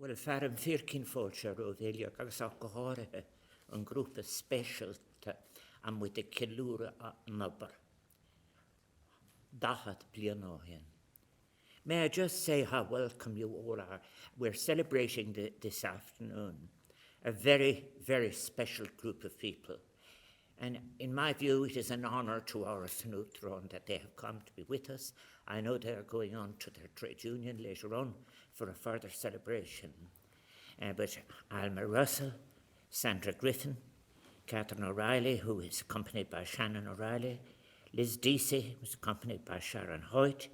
Well, farim firkin fólk o ddeilio agus ach go háirithe an grúpa spéisialta am with the kilúra a nabar. Dahat blian áhin. May I just say how welcome you all are. We're celebrating this afternoon a very, very special group of people. And in my view, it is an honour to Áras and Uachtaráin that they have come to be with us. I know they are going on to their trade union later on for a further celebration. But Alma Russell, Sandra Griffin, Cathryn O'Reilly, who is accompanied by Shannon O'Reilly, Liz Deasy, who is accompanied by Sharon Hoyt,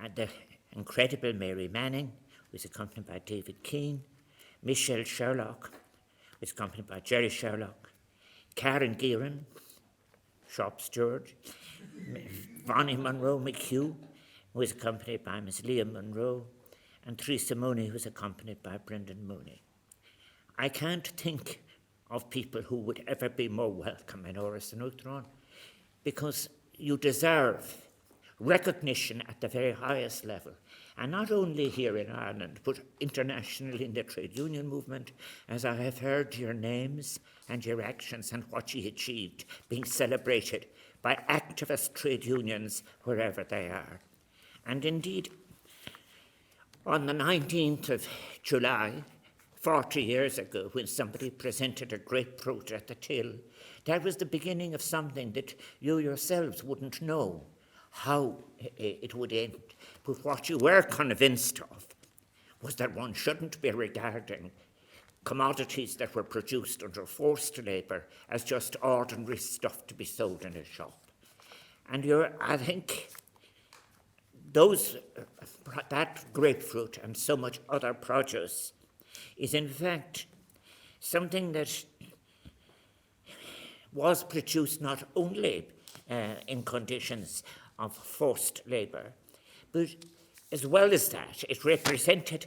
and the incredible Mary Manning, who is accompanied by David Keane, Michelle Sherlock, who is accompanied by Jerry Sherlock, Karen Gearon, shop steward, Vonnie Munroe McCue, who is accompanied by Miss Leah Munroe, and Theresa Mooney, who is accompanied by Brendan Mooney. I can't think of people who would ever be more welcome in Áras and Uachtaráin, because you deserve recognition at the very highest level, and not only here in Ireland, but internationally in the trade union movement, as I have heard your names and your actions and what you achieved being celebrated by activist trade unions wherever they are. And indeed, on the 19th of July, 40 years ago, when somebody presented a grapefruit at the till, that was the beginning of something that you yourselves wouldn't know how it would end. But what you were convinced of was that one shouldn't be regarding commodities that were produced under forced labour as just ordinary stuff to be sold in a shop. And I think that grapefruit and so much other produce is in fact something that was produced not only in conditions of forced labour, but as well as that, it represented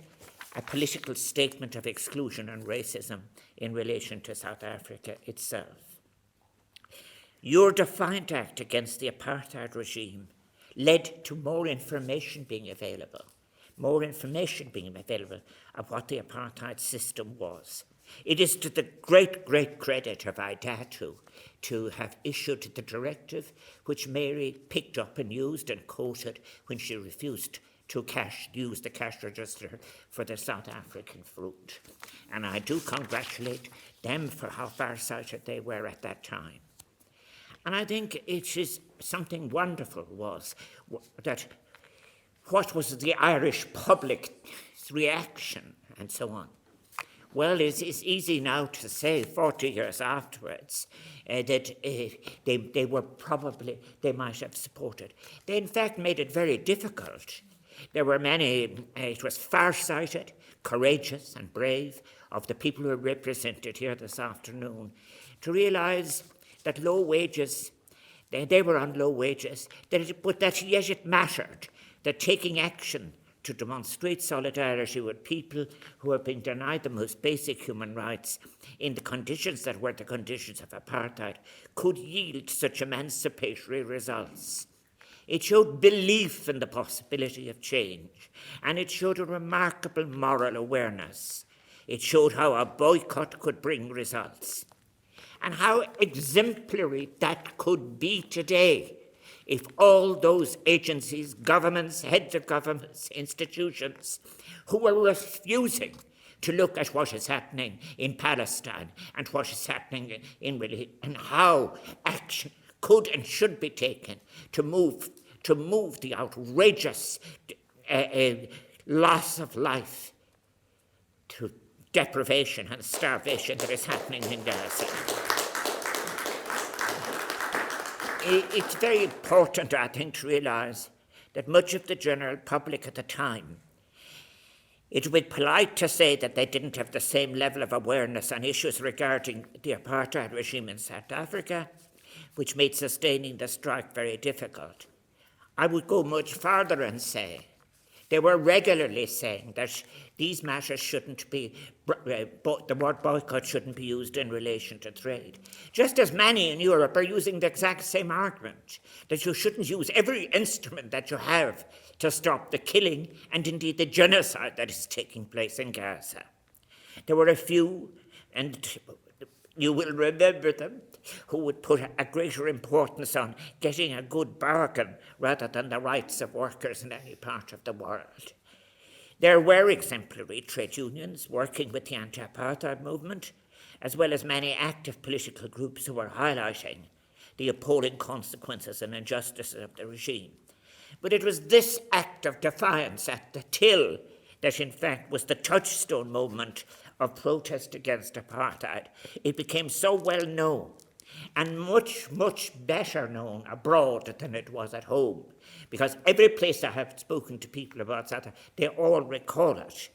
a political statement of exclusion and racism in relation to South Africa itself. Your defiant act against the apartheid regime led to more information being available of what the apartheid system was. It is to the great, great credit of Idatu to have issued the directive which Mary picked up and used and quoted when she refused to use the cash register for the South African fruit. And I do congratulate them for how far-sighted they were at that time. And I think it is something wonderful was that what was the Irish public's reaction and so on. Well, it's easy now to say 40 years afterwards that they might have supported. They in fact made it very difficult. There were many, it was far-sighted, courageous and brave of the people who are represented here this afternoon to realise that low wages, they were on low wages, but that yet it mattered, that taking action to demonstrate solidarity with people who have been denied the most basic human rights in the conditions that were the conditions of apartheid could yield such emancipatory results. It showed belief in the possibility of change, and it showed a remarkable moral awareness. It showed how a boycott could bring results, and how exemplary that could be today if all those agencies, governments, heads of governments, institutions, who were refusing to look at what is happening in Palestine and what is happening and how action could and should be taken to move the outrageous loss of life to deprivation and starvation that is happening in Gaza. It's very important, I think, to realise that much of the general public at the time, it would be polite to say that they didn't have the same level of awareness on issues regarding the apartheid regime in South Africa, which made sustaining the strike very difficult. I would go much farther and say They were regularly saying that these matters shouldn't be, the word boycott shouldn't be used in relation to trade. Just as many in Europe are using the exact same argument, that you shouldn't use every instrument that you have to stop the killing and indeed the genocide that is taking place in Gaza. There were a few, and you will remember them, who would put a greater importance on getting a good bargain rather than the rights of workers in any part of the world. There were exemplary trade unions working with the anti-apartheid movement, as well as many active political groups who were highlighting the appalling consequences and injustices of the regime. But it was this act of defiance at the till that in fact was the touchstone moment of protest against apartheid. It became so well known and much, much better known abroad than it was at home, because every place I have spoken to people about that, they all recall it.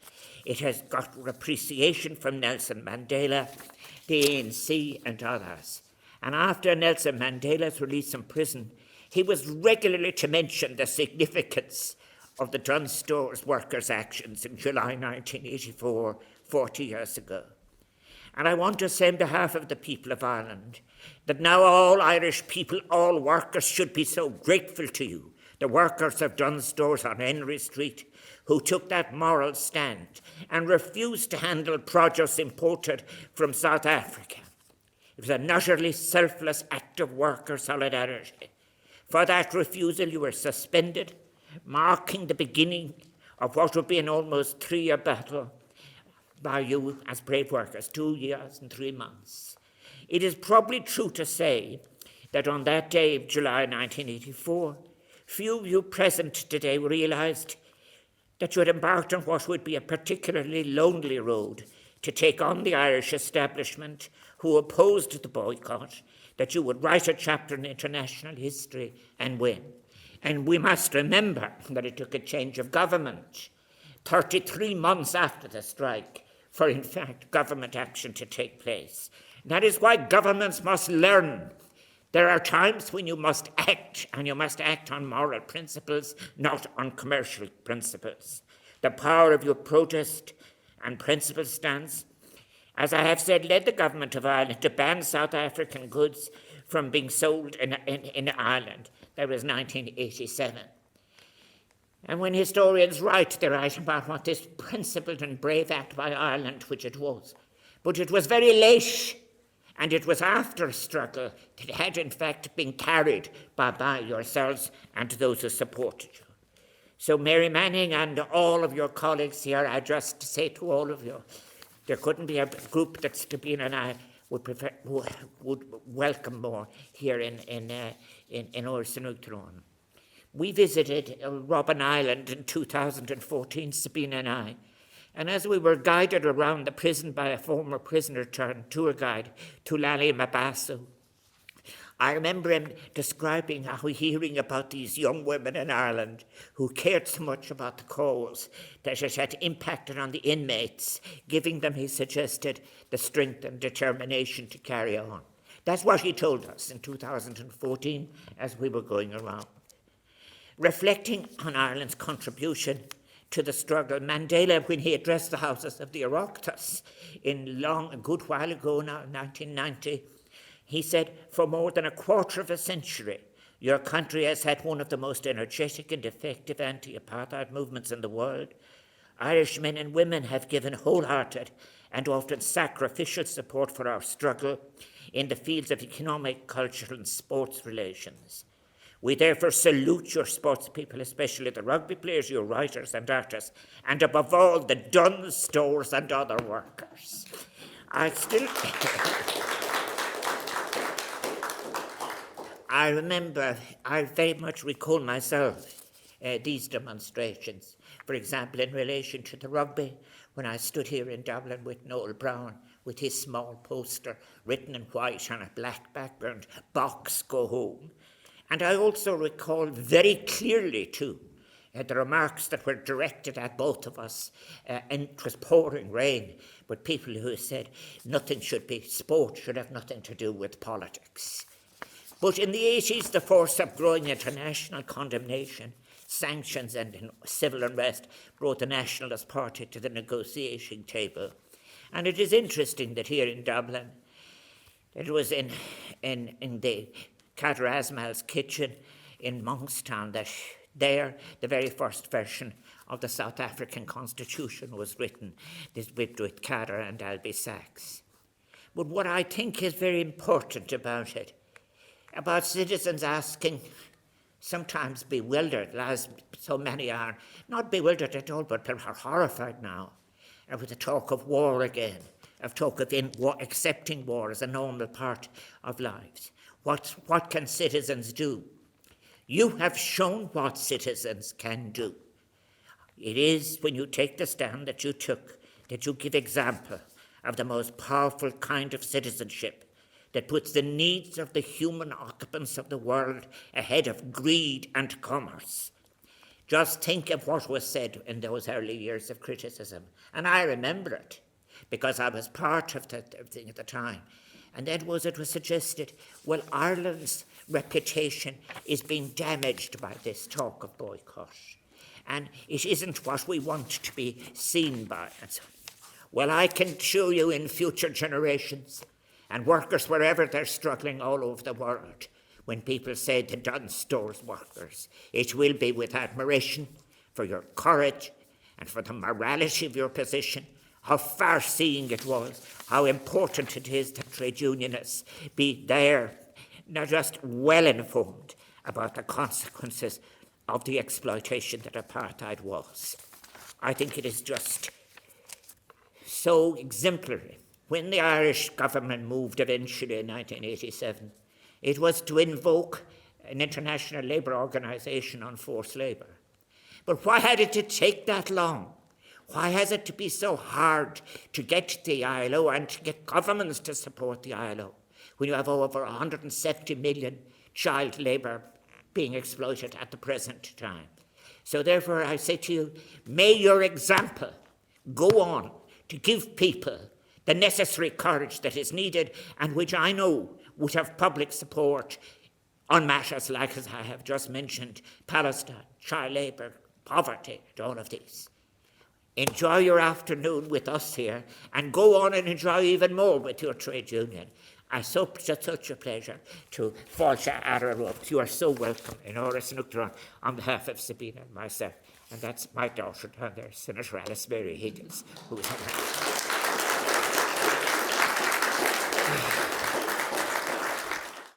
It has got appreciation from Nelson Mandela, the ANC and others. And after Nelson Mandela's release from prison, he was regularly to mention the significance of the Dunnes Stores workers' actions in July 1984, 40 years ago. And I want to say on behalf of the people of Ireland that now all Irish people, all workers should be so grateful to you, the workers of Dunnes Stores on Henry Street, who took that moral stand and refused to handle produce imported from South Africa. It was an utterly selfless act of worker solidarity. For that refusal you were suspended, marking the beginning of what would be an almost 3-year battle by you as brave workers, 2 years and 3 months. It is probably true to say that on that day of July 1984, few of you present today realised that you had embarked on what would be a particularly lonely road to take on the Irish establishment who opposed the boycott, that you would write a chapter in international history and win. And we must remember that it took a change of government 33 months after the strike for, in fact, government action to take place. That is why governments must learn. There are times when you must act, and you must act on moral principles, not on commercial principles. The power of your protest and principle stance, as I have said, led the government of Ireland to ban South African goods from being sold in Ireland. That was 1987. And when historians write, they write about what this principled and brave act by Ireland, which it was. But it was very late, and it was after a struggle that had in fact been carried by yourselves and those who supported you. So Mary Manning and all of your colleagues here, I just say to all of you, there couldn't be a group that Sabina and I would welcome more here in Uachtaráin. We visited Robben Island in 2014, Sabina and I, and as we were guided around the prison by a former prisoner turned tour guide, Tulali Mabasu, I remember him describing how hearing about these young women in Ireland who cared so much about the cause that it had impacted on the inmates, giving them, he suggested, the strength and determination to carry on. That's what he told us in 2014 as we were going around. Reflecting on Ireland's contribution to the struggle, Mandela, when he addressed the houses of the Oireachtas a good while ago now, 1990, he said, for more than a quarter of a century, your country has had one of the most energetic and effective anti-apartheid movements in the world. Irish men and women have given wholehearted and often sacrificial support for our struggle in the fields of economic, cultural and sports relations. We therefore salute your sports people, especially the rugby players, your writers and artists, and above all, the Dunnes Stores and other workers. I remember, I very much recall myself these demonstrations. For example, in relation to the rugby, when I stood here in Dublin with Noel Brown, with his small poster written in white on a black background, "Box, go home." And I also recall very clearly, too, the remarks that were directed at both of us, and it was pouring rain, but people who said sport should have nothing to do with politics. But in the 80s, the force of growing international condemnation sanctions and in civil unrest brought the Nationalist Party to the negotiating table. And it is interesting that here in Dublin, it was in the Cathryn's kitchen in Monkstown that there the very first version of the South African Constitution was written, with Cather and Albie Sachs. But what I think is very important about citizens asking, sometimes bewildered, as so many are, not bewildered at all, but are horrified now, with the talk of war again, of talk of accepting war as a normal part of lives. What can citizens do? You have shown what citizens can do. It is when you take the stand that you took, that you give example of the most powerful kind of citizenship that puts the needs of the human occupants of the world ahead of greed and commerce. Just think of what was said in those early years of criticism. And I remember it because I was part of the thing at the time. And then it was suggested, well, Ireland's reputation is being damaged by this talk of boycott. And it isn't what we want to be seen by. And so, well, I can show you in future generations and workers wherever they're struggling all over the world, when people say the Dunnes Stores workers, it will be with admiration for your courage and for the morality of your position, how far-seeing it was, how important it is that trade unionists be there, not just well-informed about the consequences of the exploitation that apartheid was. I think it is just so exemplary. When the Irish government moved eventually in 1987, it was to invoke an international labour organisation on forced labour. But why had it to take that long? Why has it to be so hard to get the ILO and to get governments to support the ILO when you have over 170 million child labour being exploited at the present time? So therefore I say to you, may your example go on to give people the necessary courage that is needed and which I know would have public support on matters like, as I have just mentioned, Palestine, child labour, poverty, all of these. Enjoy your afternoon with us here and go on and enjoy even more with your trade union. It's such a pleasure to Fáilte Áras. You are so welcome in Áras and Uachtaráin on behalf of Sabina and myself. And that's my daughter down there, Senator Alice Mary Higgins, who is